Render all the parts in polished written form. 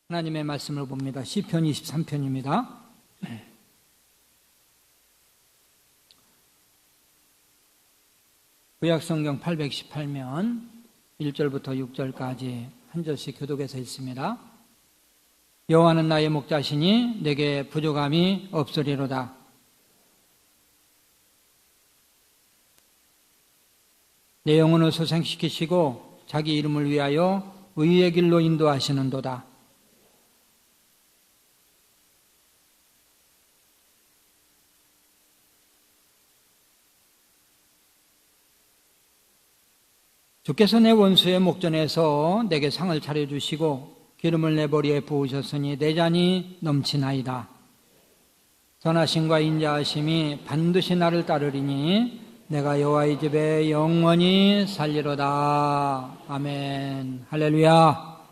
하나님의 말씀을 봅니다. 시편 23편입니다. 구약성경 818면 1절부터 6절까지 한 절씩 교독해서 읽습니다. 여호와는 나의 목자시니 내게 부족함이 없으리로다. 내 영혼을 소생시키시고 자기 이름을 위하여 의의 길로 인도하시는도다. 주께서 내 원수의 목전에서 내게 상을 차려주시고 기름을 내 머리에 부으셨으니 내 잔이 넘치나이다. 선하심과 인자하심이 반드시 나를 따르리니 내가 여호와의 집에 영원히 살리로다. 아멘. 할렐루야.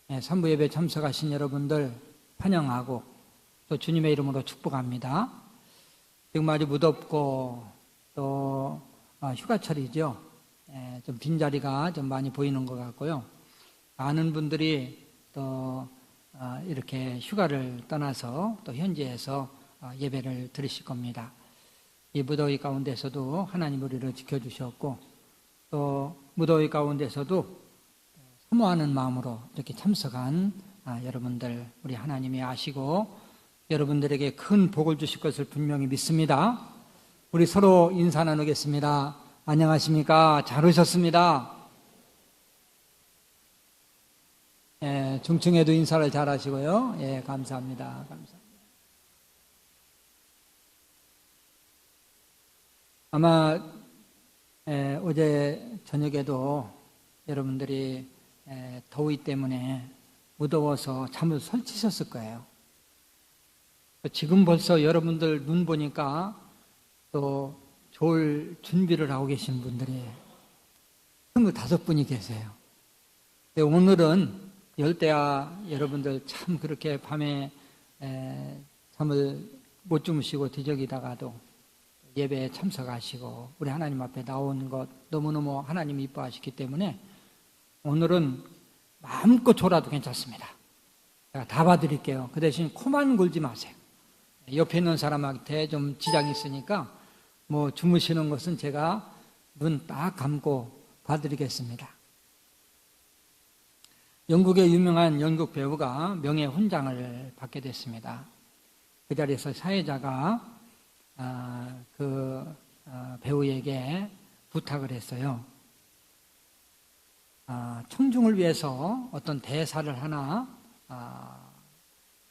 3부 예배 참석하신 여러분들 환영하고 또 주님의 이름으로 축복합니다. 지금 아주 무덥고 또 휴가철이죠. 좀 빈자리가 좀 많이 보이는 것 같고요. 많은 분들이 또 이렇게 휴가를 떠나서 또 현지에서 예배를 드리실 겁니다. 이 무더위 가운데서도 하나님 우리를 지켜주셨고 또 무더위 가운데서도 사모하는 마음으로 이렇게 참석한 여러분들 우리 하나님이 아시고 여러분들에게 큰 복을 주실 것을 분명히 믿습니다. 우리 서로 인사 나누겠습니다. 안녕하십니까? 잘 오셨습니다. 중층에도 인사를 잘 하시고요. 감사합니다. 감사합니다. 아마 어제 저녁에도 여러분들이 더위 때문에 무더워서 잠을 설치셨을 거예요. 지금 벌써 여러분들 눈 보니까 또 좋을 준비를 하고 계신 분들이 25분이 계세요. 오늘은 열대야 여러분들 참 그렇게 밤에 잠을 못 주무시고 뒤적이다가도 예배에 참석하시고 우리 하나님 앞에 나온 것 너무너무 하나님이 이뻐하시기 때문에 오늘은 마음껏 졸아도 괜찮습니다. 제가 다 봐드릴게요. 그 대신 코만 골지 마세요. 옆에 있는 사람한테 좀 지장이 있으니까 주무시는 것은 제가 눈 딱 감고 봐드리겠습니다. 영국의 유명한 연극 배우가 명예훈장을 받게 됐습니다. 그 자리에서 사회자가 배우에게 부탁을 했어요. 청중을 위해서 어떤 대사를 하나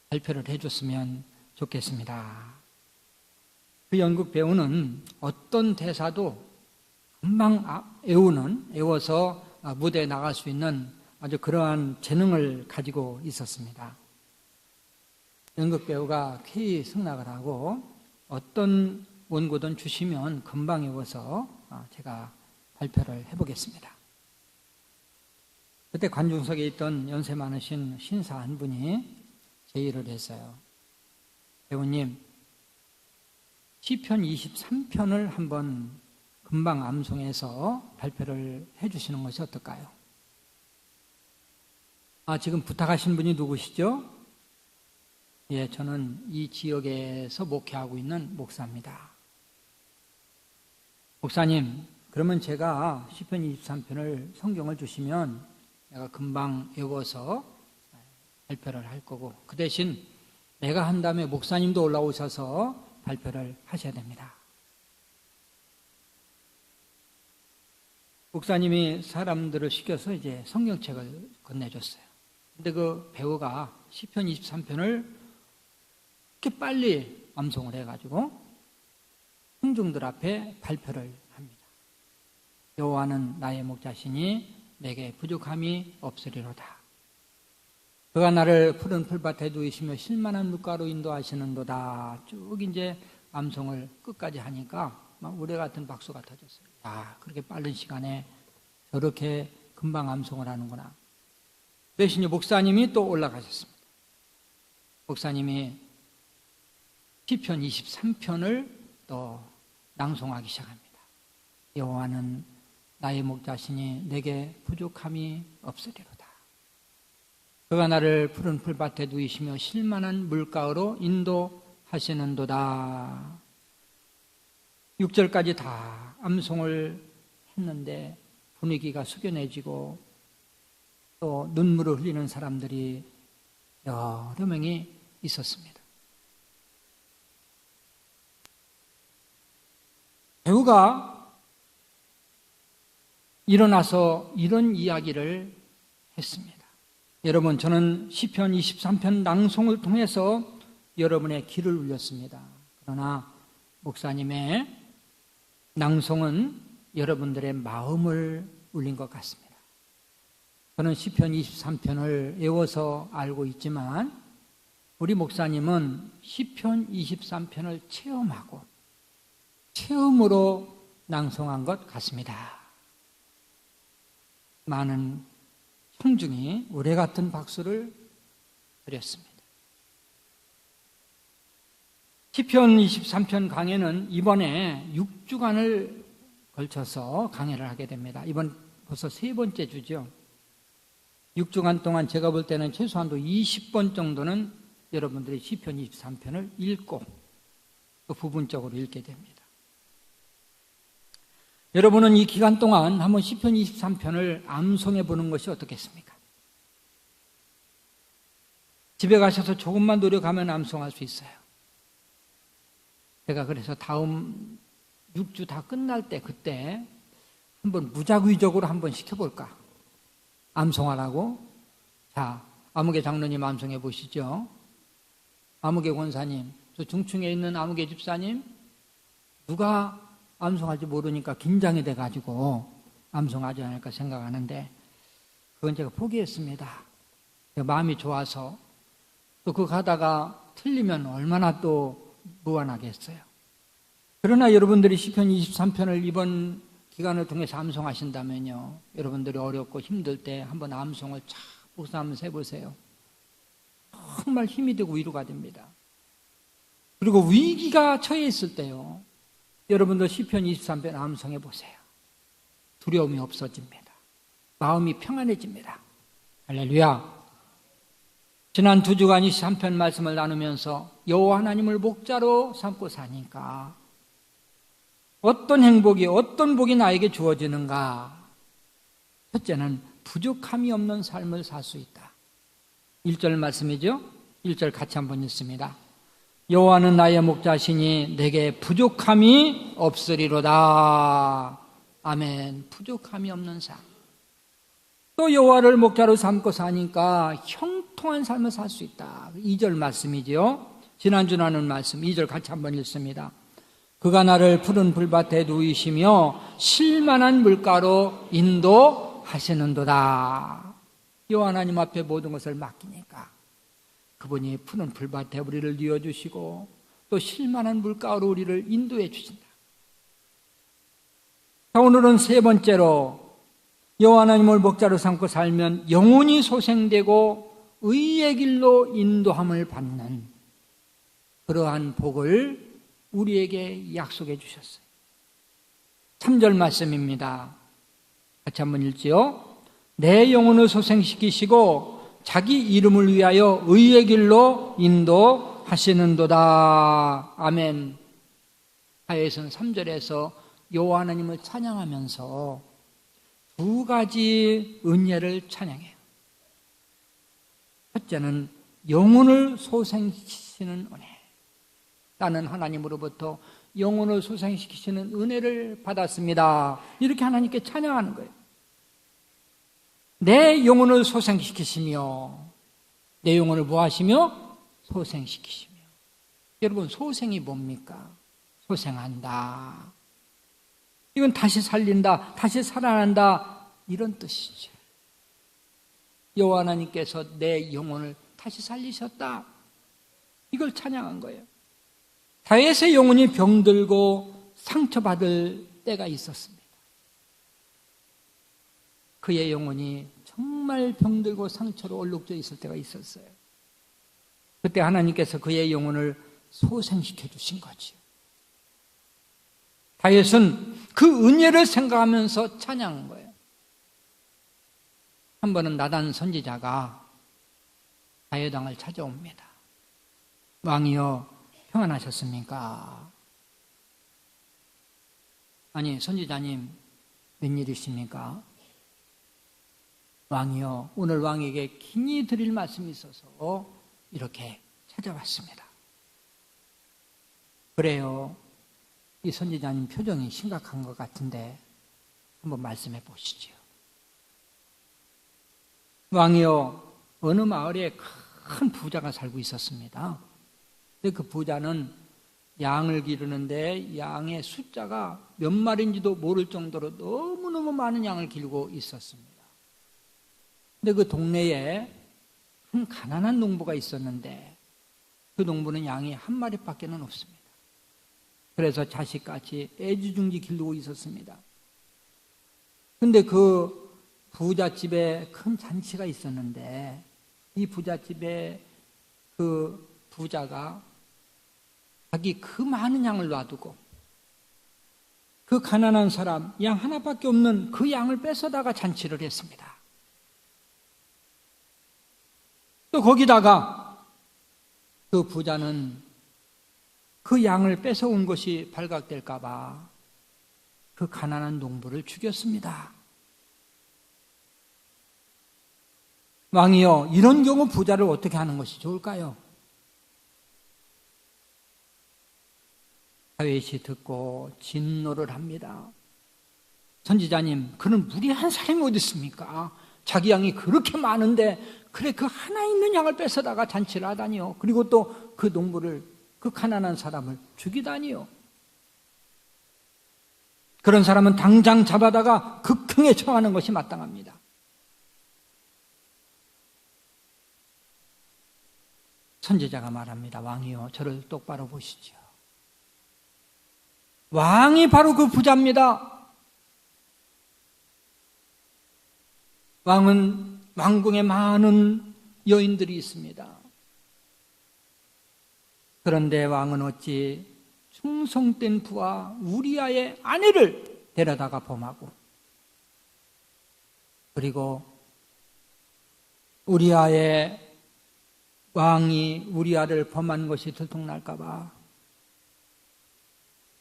발표를 해줬으면 좋겠습니다. 그 연극 배우는 어떤 대사도 금방 외워서 무대에 나갈 수 있는 아주 그러한 재능을 가지고 있었습니다. 연극 배우가 쾌히 승낙을 하고 어떤 원고든 주시면 금방 외워서 제가 발표를 해보겠습니다. 그때 관중석에 있던 연세 많으신 신사 한 분이 제의를 했어요. 배우님, 시편 23편을 한번 금방 암송해서 발표를 해주시는 것이 어떨까요? 지금 부탁하신 분이 누구시죠? 저는 이 지역에서 목회하고 있는 목사입니다. 목사님, 그러면 제가 시편 23편을 성경을 주시면 내가 금방 외워서 발표를 할 거고 그 대신 내가 한 다음에 목사님도 올라오셔서 발표를 하셔야 됩니다. 목사님이 사람들을 시켜서 이제 성경책을 건네줬어요. 근데 그 배우가 시편 23편을 이렇게 빨리 암송을 해가지고 청중들 앞에 발표를 합니다. 여호와는 나의 목자시니 내게 부족함이 없으리로다. 그가 나를 푸른 풀밭에 두이시며 쉴만한 물가로 인도하시는도다. 쭉 이제 암송을 끝까지 하니까 막 우레 같은 박수가 터졌어요. 그렇게 빠른 시간에 저렇게 금방 암송을 하는구나. 대신에 목사님이 또 올라가셨습니다. 목사님이 시편 23편을 또 낭송하기 시작합니다. 여호와는 나의 목자시니 내게 부족함이 없으리로다. 그가 나를 푸른 풀밭에 누이시며 쉴만한 물가로 인도하시는도다. 6절까지 다 암송을 했는데 분위기가 숙연해지고 또 눈물을 흘리는 사람들이 여러 명이 있었습니다. 배우가 일어나서 이런 이야기를 했습니다. 여러분, 저는 시편 23편 낭송을 통해서 여러분의 귀를 울렸습니다. 그러나 목사님의 낭송은 여러분들의 마음을 울린 것 같습니다. 저는 시편 23편을 외워서 알고 있지만 우리 목사님은 시편 23편을 체험하고 체험으로 낭송한 것 같습니다. 많은 청중이 우레 같은 박수를 드렸습니다. 시편 23편 강해는 이번에 6주간을 걸쳐서 강해를 하게 됩니다. 이번 벌써 세 번째 주죠. 6주간 동안 제가 볼 때는 최소한도 20번 정도는 여러분들이 시편 23편을 읽고 또 부분적으로 읽게 됩니다. 여러분은 이 기간 동안 한번 시편 23편을 암송해 보는 것이 어떻겠습니까? 집에 가셔서 조금만 노력하면 암송할 수 있어요. 제가 그래서 다음 6주 다 끝날 때 그때 한번 무작위적으로 한번 시켜볼까? 암송하라고? 자, 아무개 장로님 암송해 보시죠. 아무개 권사님, 저 중층에 있는 아무개 집사님, 누가 암송할지 모르니까 긴장이 돼가지고 암송하지 않을까 생각하는데 그건 제가 포기했습니다. 마음이 좋아서 또 그거 가다가 틀리면 얼마나 또 무안하겠어요. 그러나 여러분들이 시편 23편을 이번 기간을 통해서 암송하신다면요, 여러분들이 어렵고 힘들 때 한번 암송을 쫙 묵상하면서 해보세요. 정말 힘이 되고 위로가 됩니다. 그리고 위기가 처해 있을 때요, 여러분도 시편 23편 암송해 보세요. 두려움이 없어집니다. 마음이 평안해집니다. 할렐루야. 지난 2주간 23편 말씀을 나누면서 여호와 하나님을 목자로 삼고 사니까 어떤 행복이, 어떤 복이 나에게 주어지는가? 첫째는 부족함이 없는 삶을 살 수 있다. 1절 말씀이죠? 1절 같이 한번 읽습니다. 여호와는 나의 목자시니 내게 부족함이 없으리로다. 아멘. 부족함이 없는 삶. 또 여호와를 목자로 삼고 사니까 형통한 삶을 살 수 있다. 2절 말씀이죠. 지난주 나눈 말씀 2절 같이 한번 읽습니다. 그가 나를 푸른 풀밭에 누이시며 쉴만한 물가로 인도하시는도다. 여호와 하나님 앞에 모든 것을 맡기니까 그분이 푸른 풀밭에 우리를 누워주시고 또 쉴만한 물가로 우리를 인도해 주신다. 자, 오늘은 세 번째로 여호와 하나님을 목자로 삼고 살면 영혼이 소생되고 의의 길로 인도함을 받는 그러한 복을 우리에게 약속해 주셨어요. 3절 말씀입니다. 같이 한번 읽지요. 내 영혼을 소생시키시고 자기 이름을 위하여 의의 길로 인도하시는도다. 아멘. 하에서는 3절에서 여호와 하나님을 찬양하면서 두 가지 은혜를 찬양해요. 첫째는 영혼을 소생시키시는 은혜. 나는 하나님으로부터 영혼을 소생시키시는 은혜를 받았습니다. 이렇게 하나님께 찬양하는 거예요. 내 영혼을 소생시키시며, 내 영혼을 뭐 하시며? 소생시키시며. 여러분, 소생이 뭡니까? 소생한다. 이건 다시 살린다, 다시 살아난다, 이런 뜻이죠. 여호와 하나님께서 내 영혼을 다시 살리셨다. 이걸 찬양한 거예요. 다윗의 영혼이 병들고 상처받을 때가 있었습니다. 그의 영혼이 정말 병들고 상처로 얼룩져 있을 때가 있었어요. 그때 하나님께서 그의 영혼을 소생시켜 주신 거지요. 다윗은 그 은혜를 생각하면서 찬양한 거예요. 한 번은 나단 선지자가 다윗 왕을 찾아옵니다. 왕이여 평안하셨습니까? 아니 선지자님 웬일이십니까? 왕이여 오늘 왕에게 긴히 드릴 말씀이 있어서 이렇게 찾아왔습니다. 그래요. 이 선지자님 표정이 심각한 것 같은데 한번 말씀해 보시지요. 왕이여 어느 마을에 큰 부자가 살고 있었습니다. 근데 그 부자는 양을 기르는데 양의 숫자가 몇 마리인지도 모를 정도로 너무너무 많은 양을 기르고 있었습니다. 근데 그 동네에 한 가난한 농부가 있었는데 그 농부는 양이 한 마리밖에는 없습니다. 그래서 자식같이 애지중지 기르고 있었습니다. 근데 그 부잣집에 큰 잔치가 있었는데 이 부잣집에 그 부자가 자기 그 많은 양을 놔두고 그 가난한 사람 양 하나밖에 없는 그 양을 뺏어다가 잔치를 했습니다. 또 거기다가 그 부자는 그 양을 뺏어온 것이 발각될까 봐 그 가난한 농부를 죽였습니다. 왕이여 이런 경우 부자를 어떻게 하는 것이 좋을까요? 다윗이 듣고 진노를 합니다. 선지자님, 그는 무리한 사람이 어디 있습니까? 자기 양이 그렇게 많은데 그래 그 하나 있는 양을 뺏어다가 잔치를 하다니요. 그리고 또 그 농부를 그 가난한 사람을 죽이다니요. 그런 사람은 당장 잡아다가 극형에 처하는 것이 마땅합니다. 선지자가 말합니다. 왕이요 저를 똑바로 보시죠. 왕이 바로 그 부자입니다. 왕은 왕궁에 많은 여인들이 있습니다. 그런데 왕은 어찌 충성된 부하 우리아의 아내를 데려다가 범하고 그리고 우리아의 왕이 우리아를 범한 것이 들통날까 봐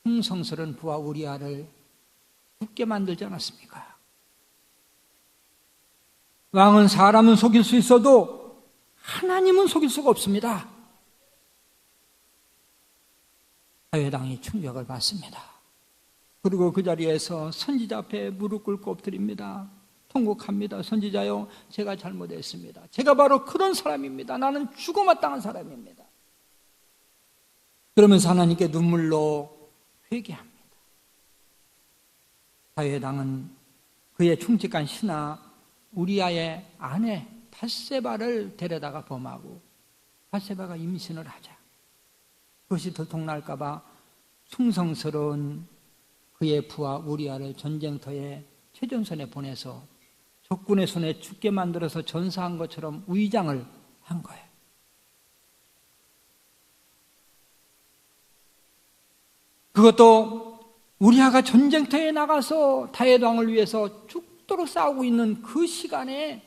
충성스러운 부하 우리아를 죽게 만들지 않았습니까? 왕은 사람은 속일 수 있어도 하나님은 속일 수가 없습니다. 다윗 왕이 충격을 받습니다. 그리고 그 자리에서 선지자 앞에 무릎 꿇고 엎드립니다. 통곡합니다. 선지자요, 제가 잘못했습니다. 제가 바로 그런 사람입니다. 나는 죽어마땅한 사람입니다. 그러면서 하나님께 눈물로 회개합니다. 다윗 왕은 그의 충직한 신하 우리아의 아내 밧세바를 데려다가 범하고 밧세바가 임신을 하자. 그것이 들통날까 봐 충성스러운 그의 부하 우리아를 전쟁터에 최전선에 보내서 적군의 손에 죽게 만들어서 전사한 것처럼 위장을 한 거예요. 그것도 우리아가 전쟁터에 나가서 다윗 왕을 위해서 죽도록 싸우고 있는 그 시간에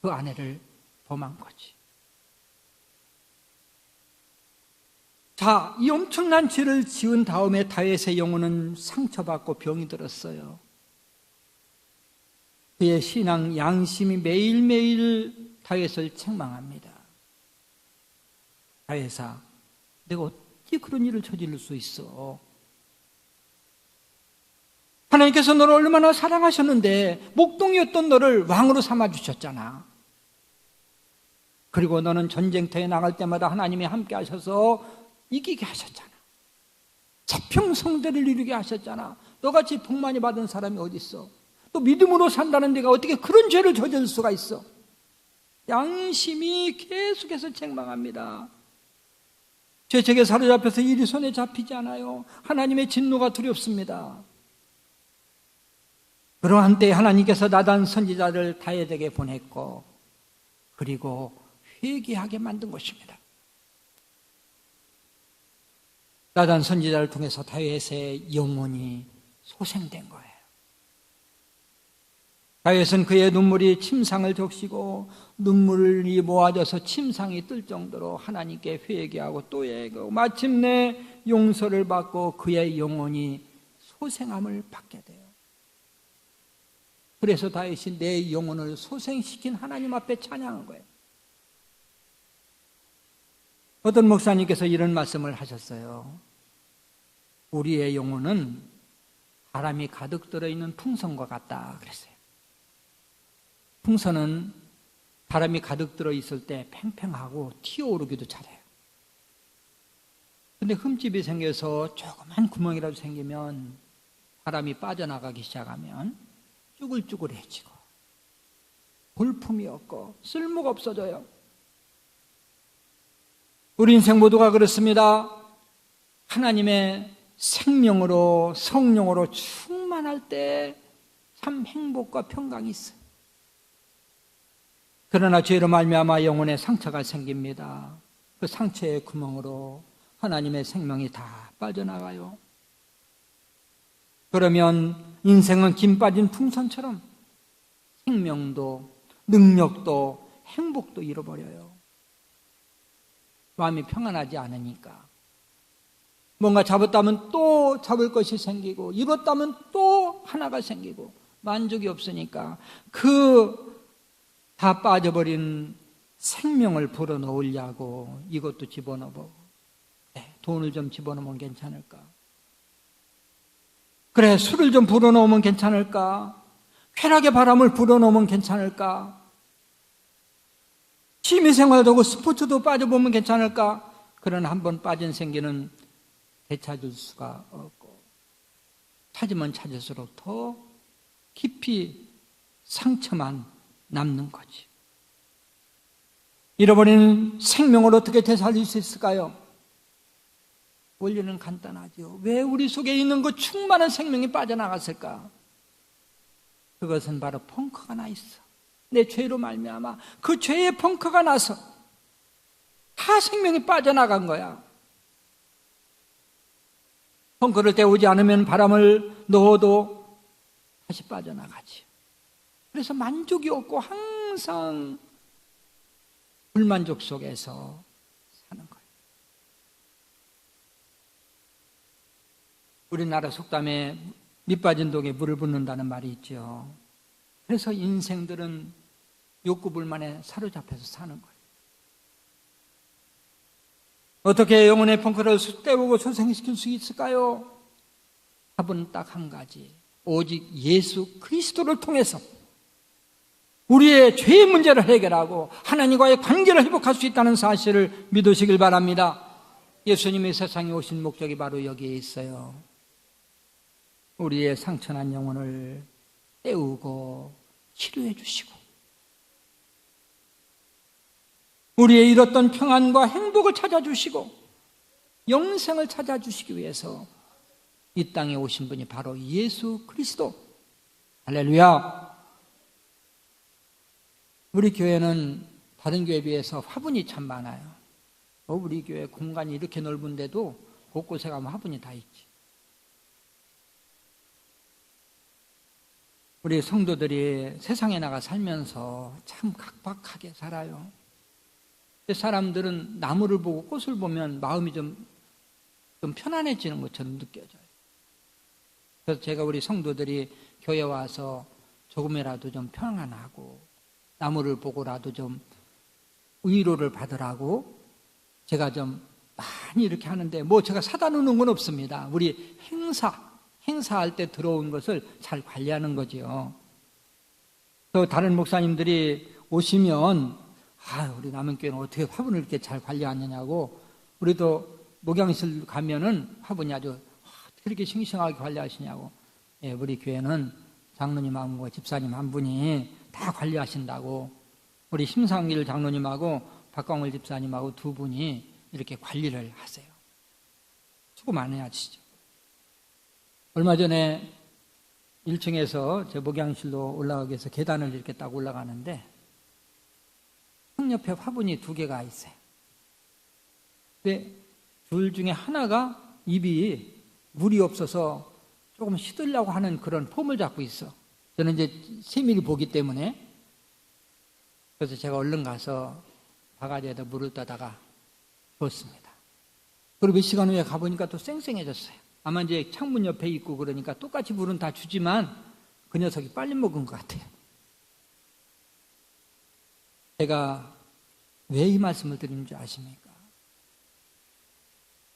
그 아내를 범한 거지. 자, 이 엄청난 죄를 지은 다음에 다윗의 영혼은 상처받고 병이 들었어요. 그의 신앙 양심이 매일매일 다윗을 책망합니다. 다윗아, 내가 어떻게 그런 일을 저지를 수 있어? 하나님께서 너를 얼마나 사랑하셨는데 목동이었던 너를 왕으로 삼아주셨잖아. 그리고 너는 전쟁터에 나갈 때마다 하나님이 함께 하셔서 이기게 하셨잖아. 태평성대를 이루게 하셨잖아. 너같이 복 많이 받은 사람이 어디 있어? 또 믿음으로 산다는 데가 어떻게 그런 죄를 저질 수가 있어? 양심이 계속해서 책망합니다. 죄책에 사로잡혀서 일이 손에 잡히지 않아요. 하나님의 진노가 두렵습니다. 그러한 때에 하나님께서 나단 선지자를 다윗에게 보냈고 그리고 회개하게 만든 것입니다. 나단 선지자를 통해서 다윗의 영혼이 소생된 거예요. 다윗은 그의 눈물이 침상을 적시고 눈물이 모아져서 침상이 뜰 정도로 하나님께 회개하고 또 회개하고 마침내 용서를 받고 그의 영혼이 소생함을 받게 돼요. 그래서 다윗이 내 영혼을 소생시킨 하나님 앞에 찬양한 거예요. 어떤 목사님께서 이런 말씀을 하셨어요. 우리의 영혼은 바람이 가득 들어있는 풍선과 같다 그랬어요. 풍선은 바람이 가득 들어있을 때 팽팽하고 튀어오르기도 잘해요. 근데 흠집이 생겨서 조그만 구멍이라도 생기면 바람이 빠져나가기 시작하면 쭈글쭈글해지고 볼품이 없고 쓸모가 없어져요. 우리 인생 모두가 그렇습니다. 하나님의 생명으로 성령으로 충만할 때 참 행복과 평강이 있어요. 그러나 죄로 말미암아 영혼에 상처가 생깁니다. 그 상처의 구멍으로 하나님의 생명이 다 빠져나가요. 그러면 인생은 김 빠진 풍선처럼 생명도 능력도 행복도 잃어버려요. 마음이 평안하지 않으니까. 뭔가 잡았다면 또 잡을 것이 생기고 이뤘다면 또 하나가 생기고 만족이 없으니까 그 다 빠져버린 생명을 불어넣으려고 이것도 집어넣어보고 돈을 좀 집어넣으면 괜찮을까? 그래, 술을 좀 불어넣으면 괜찮을까? 쾌락의 바람을 불어넣으면 괜찮을까? 취미생활도 하고 스포츠도 빠져보면 괜찮을까? 그러나 한번 빠진 생기는 되찾을 수가 없고 찾으면 찾을수록 더 깊이 상처만 남는 거지. 잃어버린 생명을 어떻게 되살릴 수 있을까요? 원리는 간단하죠. 왜 우리 속에 있는 그 충만한 생명이 빠져나갔을까? 그것은 바로 펑크가 나 있어. 내 죄로 말미암아 그 죄의 펑크가 나서 다 생명이 빠져나간 거야. 펑크를 떼우지 않으면 바람을 넣어도 다시 빠져나가지. 그래서 만족이 없고 항상 불만족 속에서 사는 거예요. 우리나라 속담에 밑 빠진 독에 물을 붓는다는 말이 있죠. 그래서 인생들은 욕구불만에 사로잡혀서 사는 거예요. 어떻게 영혼의 펑크를 떼우고 소생시킬 수 있을까요? 답은 딱 한 가지. 오직 예수 그리스도를 통해서 우리의 죄의 문제를 해결하고 하나님과의 관계를 회복할 수 있다는 사실을 믿으시길 바랍니다. 예수님이 세상에 오신 목적이 바로 여기에 있어요. 우리의 상처난 영혼을 떼우고 치료해 주시고 우리의 잃었던 평안과 행복을 찾아주시고 영생을 찾아주시기 위해서 이 땅에 오신 분이 바로 예수 그리스도. 할렐루야. 우리 교회는 다른 교회에 비해서 화분이 참 많아요. 우리 교회 공간이 이렇게 넓은데도 곳곳에 가면 화분이 다 있지. 우리 성도들이 세상에 나가 살면서 참 각박하게 살아요. 사람들은 나무를 보고 꽃을 보면 마음이 좀 편안해지는 것처럼 느껴져요. 그래서 제가 우리 성도들이 교회 와서 조금이라도 좀 평안하고 나무를 보고라도 좀 위로를 받으라고 제가 좀 많이 이렇게 하는데 뭐 제가 사다 놓는 건 없습니다. 우리 행사할 때 들어온 것을 잘 관리하는 거죠. 또 다른 목사님들이 오시면 우리 남은교회는 어떻게 화분을 이렇게 잘 관리하느냐고 우리도 목양실 가면은 화분이 아주 어떻게 이렇게 싱싱하게 관리하시냐고. 예, 우리 교회는 장로님하고 집사님 한 분이 다 관리하신다고 우리 심상길 장로님하고 박광월 집사님하고 두 분이 이렇게 관리를 하세요. 수고 많이 하시죠. 얼마 전에 1층에서 제 목양실로 올라가기 위해서 계단을 이렇게 딱 올라가는데 흙 옆에 화분이 2개가 있어요. 근데 둘 중에 하나가 입이 물이 없어서 조금 시들려고 하는 그런 폼을 잡고 있어. 저는 이제 세밀히 보기 때문에, 그래서 제가 얼른 가서 바가지에다 물을 떠다가 줬습니다. 그리고 몇 시간 후에 가보니까 또 쌩쌩해졌어요. 아마 이제 창문 옆에 있고 그러니까 똑같이 물은 다 주지만 그 녀석이 빨리 먹은 것 같아요. 제가 왜 이 말씀을 드리는 줄 아십니까?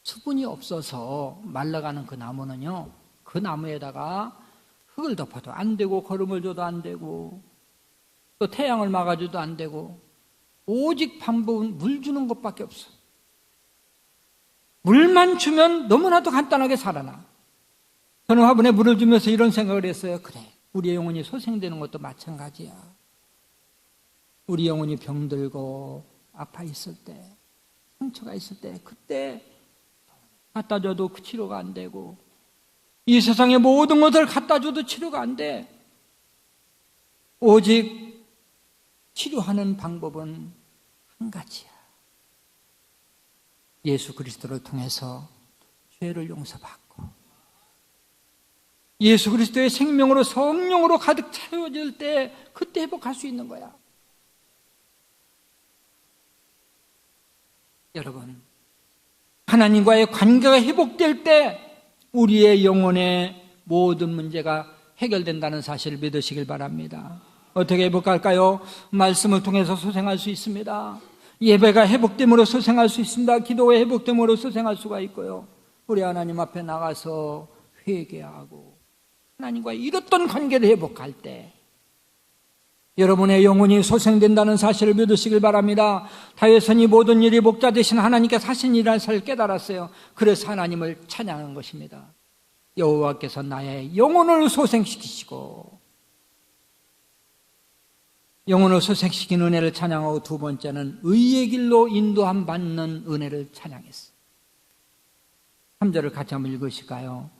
수분이 없어서 말라가는 그 나무는요, 그 나무에다가 흙을 덮어도 안 되고, 거름을 줘도 안 되고, 또 태양을 막아줘도 안 되고, 오직 방법은 물 주는 것밖에 없어. 물만 주면 너무나도 간단하게 살아나. 저는 화분에 물을 주면서 이런 생각을 했어요. 그래, 우리의 영혼이 소생되는 것도 마찬가지야. 우리 영혼이 병들고 아파 있을 때, 상처가 있을 때, 그때 갖다 줘도 그 치료가 안 되고, 이 세상의 모든 것을 갖다 줘도 치료가 안 돼. 오직 치료하는 방법은 한 가지야. 예수 그리스도를 통해서 죄를 용서받고, 예수 그리스도의 생명으로, 성령으로 가득 채워질 때 그때 회복할 수 있는 거야. 여러분, 하나님과의 관계가 회복될 때 우리의 영혼의 모든 문제가 해결된다는 사실을 믿으시길 바랍니다. 어떻게 회복할까요? 말씀을 통해서 소생할 수 있습니다. 예배가 회복됨으로 소생할 수 있습니다. 기도가 회복됨으로 소생할 수가 있고요. 우리 하나님 앞에 나가서 회개하고 하나님과 잃었던 관계를 회복할 때 여러분의 영혼이 소생된다는 사실을 믿으시길 바랍니다. 다윗은 이 모든 일이 목자 되신 하나님께서 하신 일이라는 사실을 깨달았어요. 그래서 하나님을 찬양한 것입니다. 여호와께서 나의 영혼을 소생시키시고, 영혼을 소생시킨 은혜를 찬양하고, 두 번째는 의의 길로 인도함 받는 은혜를 찬양했어요. 3절을 같이 한번 읽으실까요?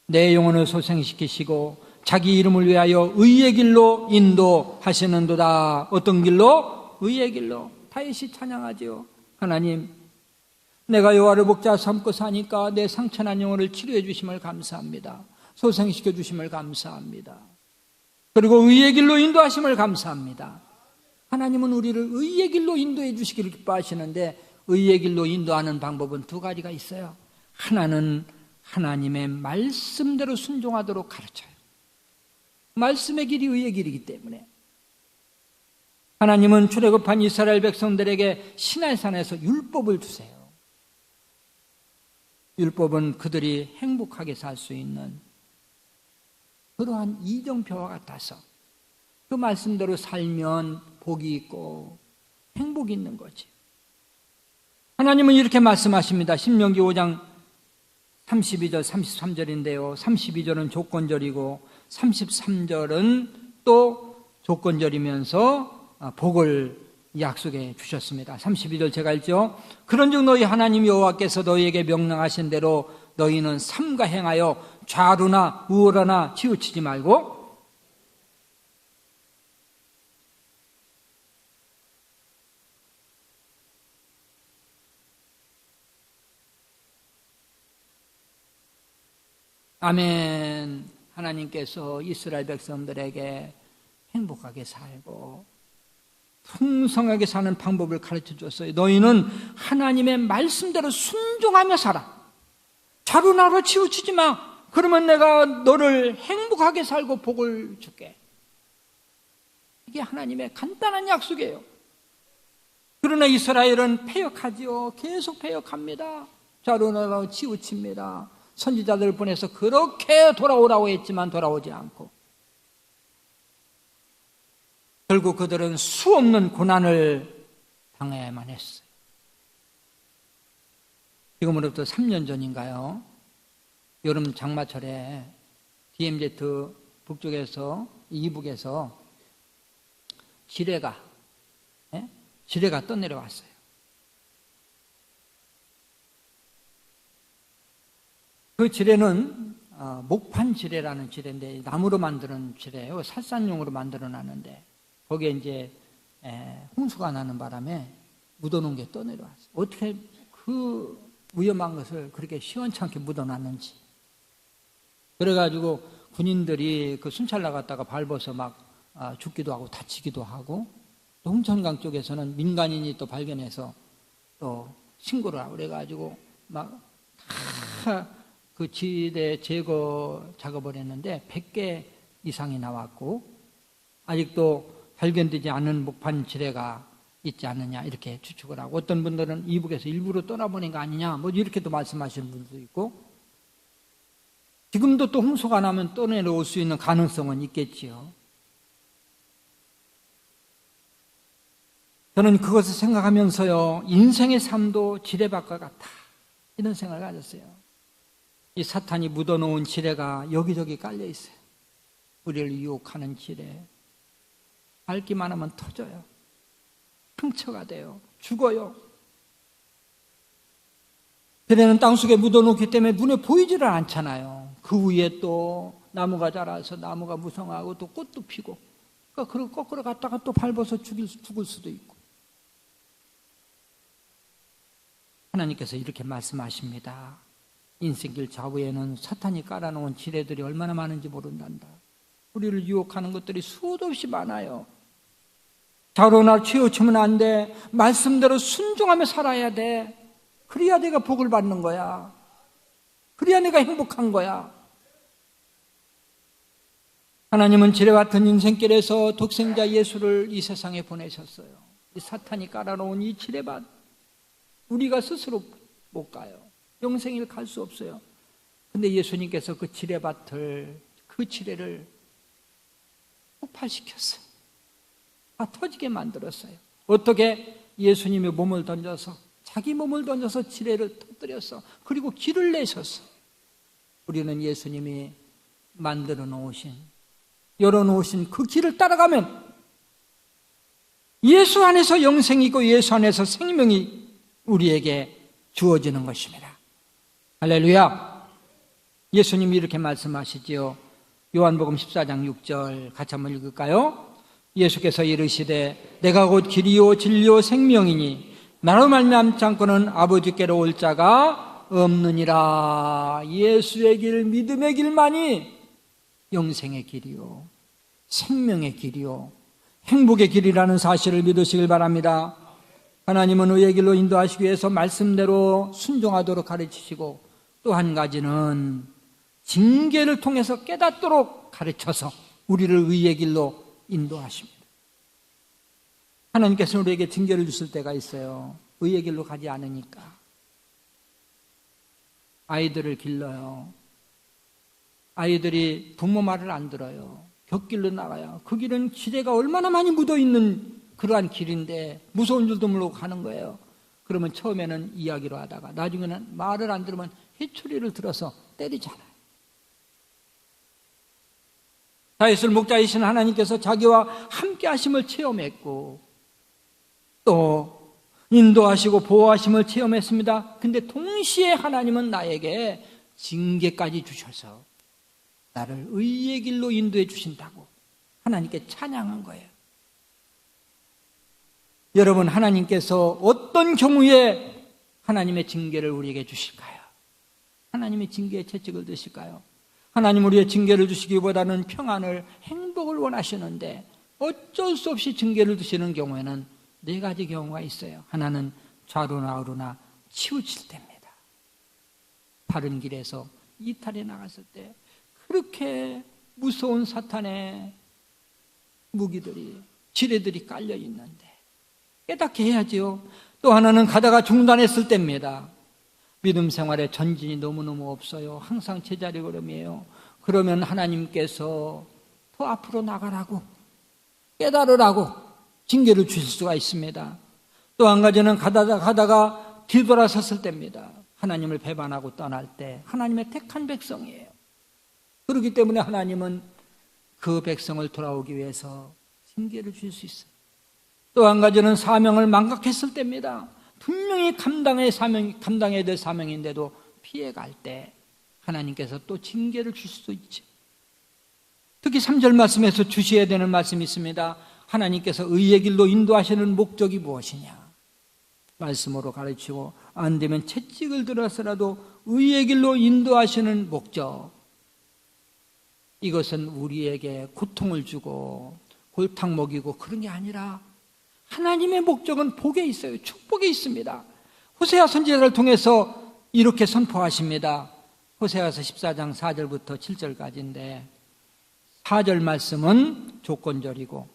내 영혼을 소생시키시고 자기 이름을 위하여 의의 길로 인도하시는도다. 어떤 길로? 의의 길로. 다윗이 찬양하지요. 하나님, 내가 여호와를 목자 삼고 사니까 내 상처난 영혼을 치료해 주심을 감사합니다. 소생시켜 주심을 감사합니다. 그리고 의의 길로 인도하심을 감사합니다. 하나님은 우리를 의의 길로 인도해 주시기를 기뻐하시는데, 의의 길로 인도하는 방법은 두 가지가 있어요. 하나는 하나님의 말씀대로 순종하도록 가르쳐요. 말씀의 길이 의의 길이기 때문에 하나님은 출애굽한 이스라엘 백성들에게 시내산에서 율법을 주세요. 율법은 그들이 행복하게 살 수 있는 그러한 이정표와 같아서 그 말씀대로 살면 복이 있고 행복이 있는 거지. 하나님은 이렇게 말씀하십니다. 신명기 5장 32절 33절인데요 32절은 조건절이고 33절은 또 조건절이면서 복을 약속해 주셨습니다. 32절 제가 읽죠. 그런즉 너희 하나님 여호와께서 너희에게 명령하신 대로 너희는 삼가 행하여 좌로나 우로나 치우치지 말고, 아멘. 하나님께서 이스라엘 백성들에게 행복하게 살고 풍성하게 사는 방법을 가르쳐 줬어요. 너희는 하나님의 말씀대로 순종하며 살아. 좌로나로 치우치지 마. 그러면 내가 너를 행복하게 살고 복을 줄게. 이게 하나님의 간단한 약속이에요. 그러나 이스라엘은 패역하지요. 계속 패역합니다. 좌로나로 치우칩니다. 선지자들을 보내서 그렇게 돌아오라고 했지만 돌아오지 않고 결국 그들은 수없는 고난을 당해야만 했어요. 지금으로부터 3년 전인가요? 여름 장마철에 DMZ 북쪽에서 이북에서 지뢰가 떠내려왔어요. 그 지뢰는 목판 지뢰라는 지뢰인데 나무로 만드는 지뢰예요. 살산용으로 만들어 놨는데 거기에 이제 홍수가 나는 바람에 묻어놓은 게 떠내려왔어요. 어떻게 그 위험한 것을 그렇게 시원찮게 묻어놨는지. 그래가지고 군인들이 그 순찰 나갔다가 밟아서 막 죽기도 하고 다치기도 하고, 또 홍천강 쪽에서는 민간인이 또 발견해서 또 신고를 하고 그래가지고 막 다 그 지대 제거 작업을 했는데 100개 이상이 나왔고, 아직도 발견되지 않은 목판 지뢰가 있지 않느냐 이렇게 추측을 하고, 어떤 분들은 이북에서 일부러 떠나보낸 거 아니냐 뭐 이렇게도 말씀하시는 분들도 있고, 지금도 또 홍수가 나면 떠내려올 수 있는 가능성은 있겠지요. 저는 그것을 생각하면서요, 인생의 삶도 지뢰밭과 같다 이런 생각을 가졌어요. 이 사탄이 묻어놓은 지뢰가 여기저기 깔려 있어요. 우리를 유혹하는 지뢰, 밟기만 하면 터져요. 상처가 돼요. 죽어요. 지뢰는 땅속에 묻어놓기 때문에 눈에 보이지를 않잖아요. 그 위에 또 나무가 자라서 나무가 무성하고 또 꽃도 피고, 그러니까 그걸 거꾸로 갔다가 또 밟아서 죽을 수도 있고. 하나님께서 이렇게 말씀하십니다. 인생길 좌우에는 사탄이 깔아놓은 지뢰들이 얼마나 많은지 모른단다. 우리를 유혹하는 것들이 수도 없이 많아요. 좌우나 치우치면 안 돼. 말씀대로 순종하며 살아야 돼. 그래야 내가 복을 받는 거야. 그래야 내가 행복한 거야. 하나님은 지뢰 같은 인생길에서 독생자 예수를 이 세상에 보내셨어요. 이 사탄이 깔아놓은 이 지뢰밭, 우리가 스스로 못 가요. 영생을 갈 수 없어요. 근데 예수님께서 그 지뢰밭을, 그 지뢰를 폭발시켰어요. 다 터지게 만들었어요. 어떻게? 예수님의 몸을 던져서, 자기 몸을 던져서 지뢰를 터뜨렸어. 그리고 길을 내셨어. 우리는 예수님이 만들어 놓으신, 열어놓으신 그 길을 따라가면 예수 안에서 영생이고 예수 안에서 생명이 우리에게 주어지는 것입니다. 할렐루야. 예수님이 이렇게 말씀하시지요. 요한복음 14장 6절 같이 한번 읽을까요? 예수께서 이르시되 내가 곧 길이요 진리요 생명이니 나로 말미암지 않고는 아버지께로 올 자가 없느니라. 예수의 길, 믿음의 길만이 영생의 길이요 생명의 길이요 행복의 길이라는 사실을 믿으시길 바랍니다. 하나님은 의의 길로 인도하시기 위해서 말씀대로 순종하도록 가르치시고, 또 한 가지는 징계를 통해서 깨닫도록 가르쳐서 우리를 의의 길로 인도하십니다. 하나님께서는 우리에게 징계를 주실 때가 있어요. 의의 길로 가지 않으니까. 아이들을 길러요. 아이들이 부모 말을 안 들어요. 곁길로 나가요. 그 길은 지뢰가 얼마나 많이 묻어있는 그러한 길인데 무서운 줄도 모르고 가는 거예요. 그러면 처음에는 이야기로 하다가 나중에는 말을 안 들으면 해초리를 들어서 때리잖아요. 다윗을 목자이신 하나님께서 자기와 함께 하심을 체험했고, 또 인도하시고 보호하심을 체험했습니다. 근데 동시에 하나님은 나에게 징계까지 주셔서 나를 의의 길로 인도해 주신다고 하나님께 찬양한 거예요. 여러분, 하나님께서 어떤 경우에 하나님의 징계를 우리에게 주실까요? 하나님의 징계의 채찍을 드실까요? 하나님 우리의 징계를 주시기보다는 평안을, 행복을 원하시는데 어쩔 수 없이 징계를 주시는 경우에는 네 가지 경우가 있어요. 하나는 좌로나 우로나 치우칠 때입니다. 바른 길에서 이탈해 나갔을 때 그렇게 무서운 사탄의 무기들이, 지뢰들이 깔려 있는데 깨닫게 해야지요. 또 하나는 가다가 중단했을 때입니다. 믿음 생활에 전진이 너무너무 없어요. 항상 제자리 걸음이에요. 그러면 하나님께서 더 앞으로 나가라고, 깨달으라고 징계를 주실 수가 있습니다. 또 한 가지는 가다가 뒤돌아섰을 때입니다. 하나님을 배반하고 떠날 때 하나님의 택한 백성이에요. 그렇기 때문에 하나님은 그 백성을 돌아오기 위해서 징계를 주실 수 있어요. 또 한 가지는 사명을 망각했을 때입니다. 분명히 감당해야 될 사명인데도 피해갈 때 하나님께서 또 징계를 주실 수도 있죠. 특히 3절 말씀에서 주셔야 되는 말씀이 있습니다. 하나님께서 의의 길로 인도하시는 목적이 무엇이냐? 말씀으로 가르치고 안 되면 채찍을 들어서라도 의의 길로 인도하시는 목적. 이것은 우리에게 고통을 주고 골탕 먹이고 그런 게 아니라 하나님의 목적은 복에 있어요. 축복에 있습니다. 호세아 선지자를 통해서 이렇게 선포하십니다. 호세아서 14장 4절부터 7절까지인데 4절 말씀은 조건절이고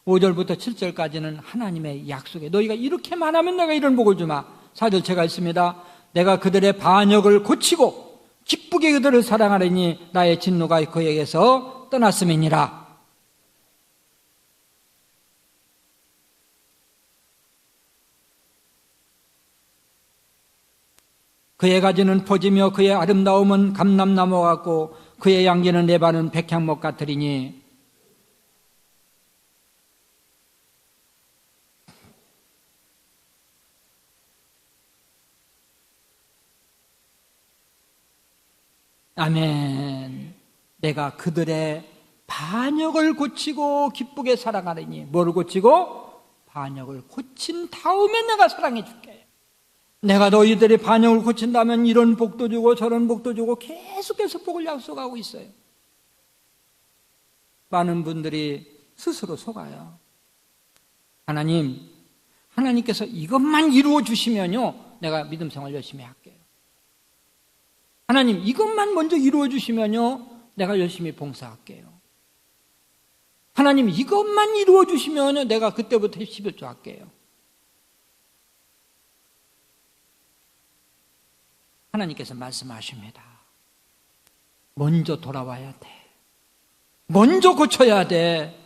5절부터 7절까지는 하나님의 약속에 너희가 이렇게만 하면 내가 이런 복을 주마. 4절 제가 읽습니다. 내가 그들의 반역을 고치고 기쁘게 그들을 사랑하려니 나의 진노가 그에게서 떠났음이니라. 그의 가지는 퍼지며 그의 아름다움은 감람나무 같고 그의 양기는 레바논 백향목 같으리니 아멘. 내가 그들의 반역을 고치고 기쁘게 사랑하리니 뭐를 고치고? 반역을 고친 다음에 내가 사랑해 줄게. 내가 너희들의 반역을 고친다면 이런 복도 주고 저런 복도 주고 계속해서 복을 약속하고 있어요. 많은 분들이 스스로 속아요. 하나님께서 이것만 이루어 주시면요 내가 믿음 생활 열심히 할게요. 하나님 이것만 먼저 이루어 주시면요 내가 열심히 봉사할게요. 하나님 이것만 이루어 주시면 내가 그때부터 11조 할게요. 하나님께서 말씀하십니다. 먼저 돌아와야 돼. 먼저 고쳐야 돼.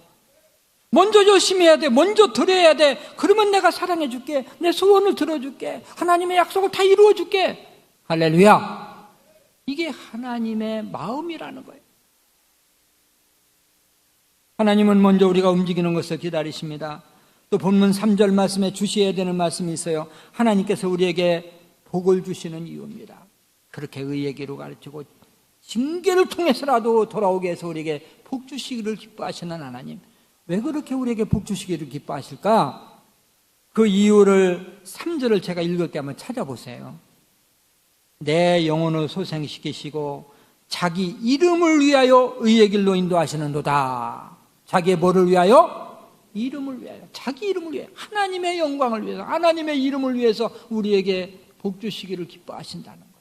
먼저 열심히 해야 돼. 먼저 드려야 돼. 그러면 내가 사랑해 줄게. 내 소원을 들어줄게. 하나님의 약속을 다 이루어 줄게. 할렐루야. 이게 하나님의 마음이라는 거예요. 하나님은 먼저 우리가 움직이는 것을 기다리십니다. 또 본문 3절 말씀에 주셔야 되는 말씀이 있어요. 하나님께서 우리에게 복을 주시는 이유입니다. 그렇게 의의 길로 가르치고 징계를 통해서라도 돌아오게 해서 우리에게 복 주시기를 기뻐하시는 하나님, 왜 그렇게 우리에게 복 주시기를 기뻐하실까? 그 이유를 3절을 제가 읽을 때 한번 찾아보세요. 내 영혼을 소생시키시고 자기 이름을 위하여 의의 길로 인도하시는도다. 자기의 뭐를 위하여? 이름을 위하여. 자기 이름을 위하여. 하나님의 영광을 위해서, 하나님의 이름을 위해서 우리에게 복 주시기를 기뻐하신다는 거예요.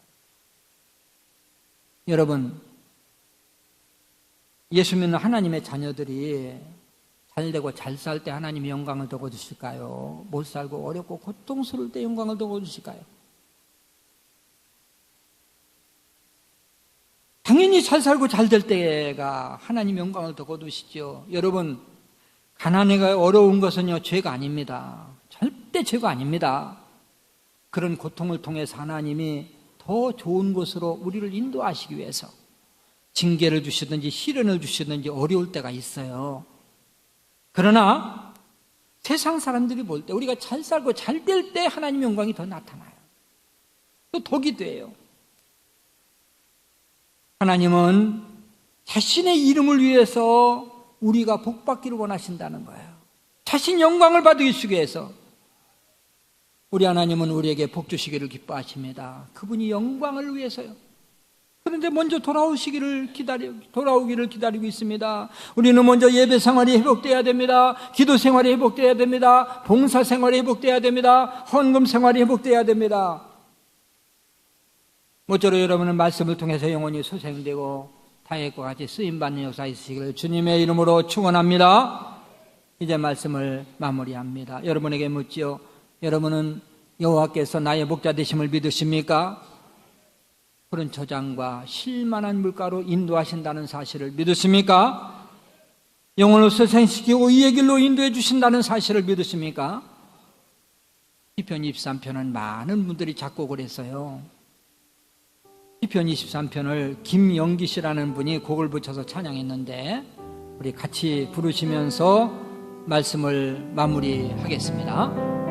여러분, 예수 믿는 하나님의 자녀들이 잘되고 잘 살 때 하나님의 영광을 더 거두실까요? 못 살고 어렵고 고통스러울 때 영광을 더 거두실까요? 당연히 잘 살고 잘 될 때가 하나님 영광을 더 거두시죠. 여러분, 가난해가 어려운 것은요 죄가 아닙니다. 절대 죄가 아닙니다. 그런 고통을 통해서 하나님이 더 좋은 곳으로 우리를 인도하시기 위해서 징계를 주시든지 시련을 주시든지 어려울 때가 있어요. 그러나 세상 사람들이 볼 때 우리가 잘 살고 잘 될 때 하나님 영광이 더 나타나요. 또 덕이 돼요. 하나님은 자신의 이름을 위해서 우리가 복받기를 원하신다는 거예요. 자신 영광을 받으시기 위해서 우리 하나님은 우리에게 복 주시기를 기뻐하십니다. 그분이 영광을 위해서요. 그런데 먼저 돌아오기를 기다리고 있습니다. 우리는 먼저 예배 생활이 회복돼야 됩니다. 기도 생활이 회복돼야 됩니다. 봉사 생활이 회복돼야 됩니다. 헌금 생활이 회복돼야 됩니다. 모쪼록 여러분은 말씀을 통해서 영혼이 소생되고 다윗과 같이 쓰임받는 역사 있으시기를 주님의 이름으로 축원합니다. 이제 말씀을 마무리합니다. 여러분에게 묻지요. 여러분은 여호와께서 나의 목자 되심을 믿으십니까? 푸른 초장과 실만한 물가로 인도하신다는 사실을 믿으십니까? 영혼을 소생시키고 이의 길로 인도해 주신다는 사실을 믿으십니까? 시편 23편은 많은 분들이 작곡을 했어요. 시편 23편을 김영기 씨라는 분이 곡을 붙여서 찬양했는데 우리 같이 부르시면서 말씀을 마무리하겠습니다.